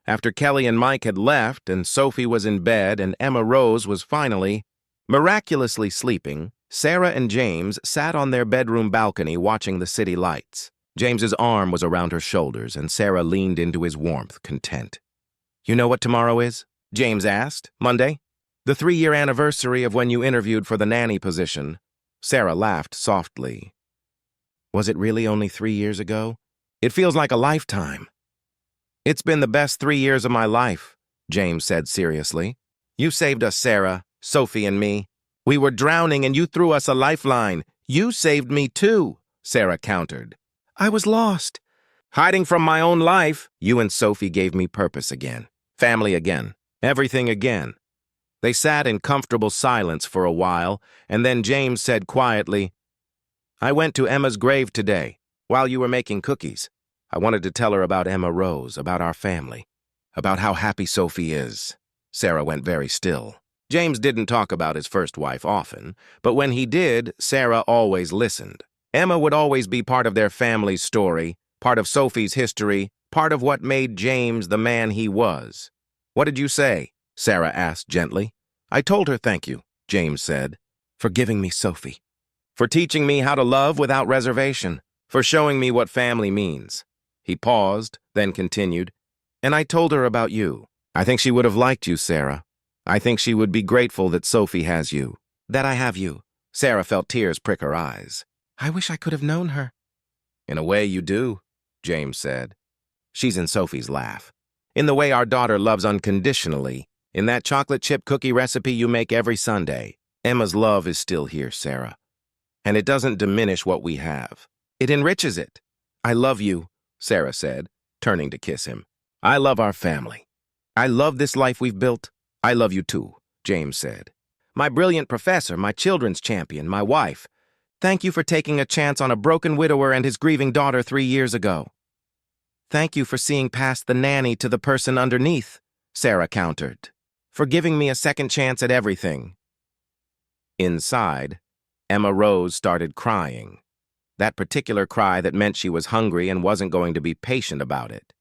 after Kelly and Mike had left and Sophie was in bed and Emma Rose was finally, miraculously sleeping, Sarah and James sat on their bedroom balcony watching the city lights. James's arm was around her shoulders, and Sarah leaned into his warmth, content. "You know what tomorrow is?" James asked. "Monday? The 3-year anniversary of when you interviewed for the nanny position." Sarah laughed softly. "Was it really only 3 years ago? It feels like a lifetime." "It's been the best 3 years of my life," James said seriously. "You saved us, Sarah, Sophie and me. We were drowning and you threw us a lifeline. You saved me too," Sarah countered. "I was lost. Hiding from my own life. You and Sophie gave me purpose again. Family again. Everything again." They sat in comfortable silence for a while, and then James said quietly, "I went to Emma's grave today, while you were making cookies. I wanted to tell her about Emma Rose, about our family, about how happy Sophie is." Sarah went very still. James didn't talk about his first wife often, but when he did, Sarah always listened. Emma would always be part of their family's story, part of Sophie's history, part of what made James the man he was. "What did you say?" Sarah asked gently. "I told her thank you," James said, "for giving me Sophie, for teaching me how to love without reservation, for showing me what family means." He paused, then continued, "And I told her about you. I think she would have liked you, Sarah. I think she would be grateful that Sophie has you, that I have you." Sarah felt tears prick her eyes. "I wish I could have known her." "In a way you do," James said. "She's in Sophie's laugh. In the way our daughter loves unconditionally, in that chocolate chip cookie recipe you make every Sunday. Emma's love is still here, Sarah. And it doesn't diminish what we have. It enriches it." "I love you," Sarah said, turning to kiss him. "I love our family. I love this life we've built. I love you too," James said. "My brilliant professor, my children's champion, my wife. Thank you for taking a chance on a broken widower and his grieving daughter 3 years ago." "Thank you for seeing past the nanny to the person underneath," Sarah countered. "For giving me a second chance at everything." Inside, Emma Rose started crying. That particular cry that meant she was hungry and wasn't going to be patient about it.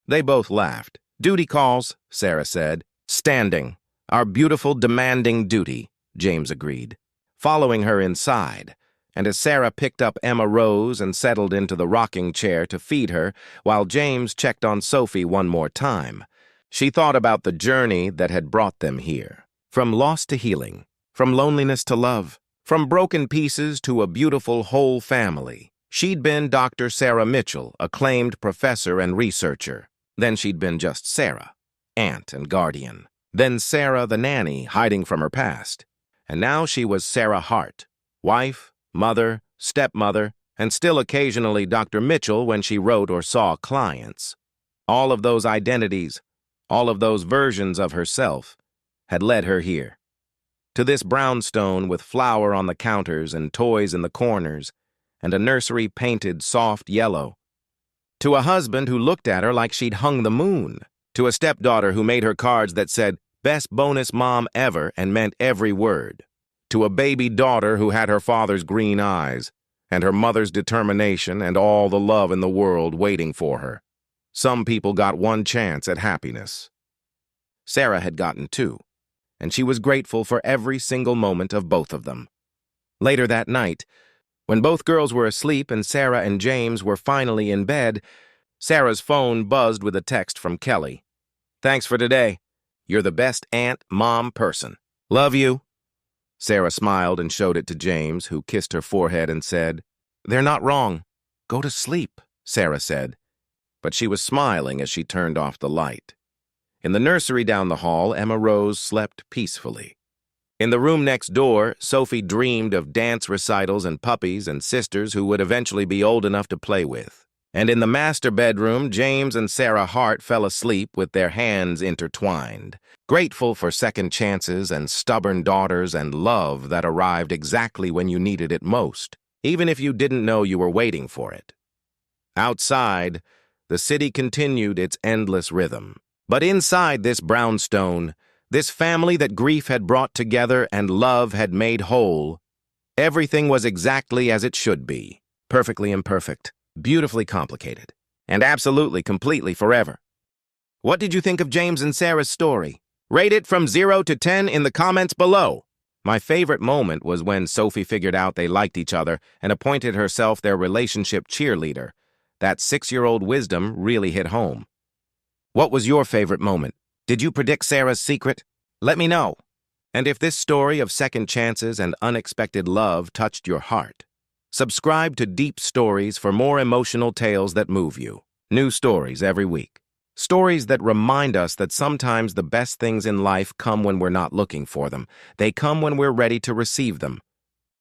They both laughed. "Duty calls," Sarah said. "Standing. Our beautiful, demanding duty," James agreed. Following her inside, and as Sarah picked up Emma Rose and settled into the rocking chair to feed her, while James checked on Sophie one more time, she thought about the journey that had brought them here. From loss to healing, from loneliness to love, from broken pieces to a beautiful whole family. She'd been Dr. Sarah Mitchell, acclaimed professor and researcher. Then she'd been just Sarah, aunt and guardian. Then Sarah the nanny, hiding from her past. And now she was Sarah Hart, wife, mother, stepmother, and still occasionally Dr. Mitchell when she wrote or saw clients. All of those identities, all of those versions of herself, had led her here. To this brownstone with flour on the counters and toys in the corners, and a nursery painted soft yellow. To a husband who looked at her like she'd hung the moon. To a stepdaughter who made her cards that said, "Best bonus mom ever," and meant every word. to a baby daughter who had her father's green eyes, and her mother's determination and all the love in the world waiting for her. Some people got one chance at happiness. Sarah had gotten two, and she was grateful for every single moment of both of them. Later that night, when both girls were asleep and Sarah and James were finally in bed, Sarah's phone buzzed with a text from Kelly. "Thanks for today. You're the best aunt, mom person. Love you." Sarah smiled and showed it to James, who kissed her forehead and said, "They're not wrong. Go to sleep," Sarah said. But she was smiling as she turned off the light. In the nursery down the hall, Emma Rose slept peacefully. In the room next door, Sophie dreamed of dance recitals and puppies and sisters who would eventually be old enough to play with. And in the master bedroom, James and Sarah Hart fell asleep with their hands intertwined, grateful for second chances and stubborn daughters and love that arrived exactly when you needed it most, even if you didn't know you were waiting for it. Outside, the city continued its endless rhythm. But inside this brownstone, this family that grief had brought together and love had made whole, everything was exactly as it should be, perfectly imperfect, beautifully complicated, and absolutely, completely forever. What did you think of James and Sarah's story? Rate it from 0 to 10 in the comments below. My favorite moment was when Sophie figured out they liked each other and appointed herself their relationship cheerleader. That 6-year-old wisdom really hit home. What was your favorite moment? Did you predict Sarah's secret? Let me know. And if this story of second chances and unexpected love touched your heart, subscribe to Deep Stories for more emotional tales that move you. New stories every week. Stories that remind us that sometimes the best things in life come when we're not looking for them. They come when we're ready to receive them.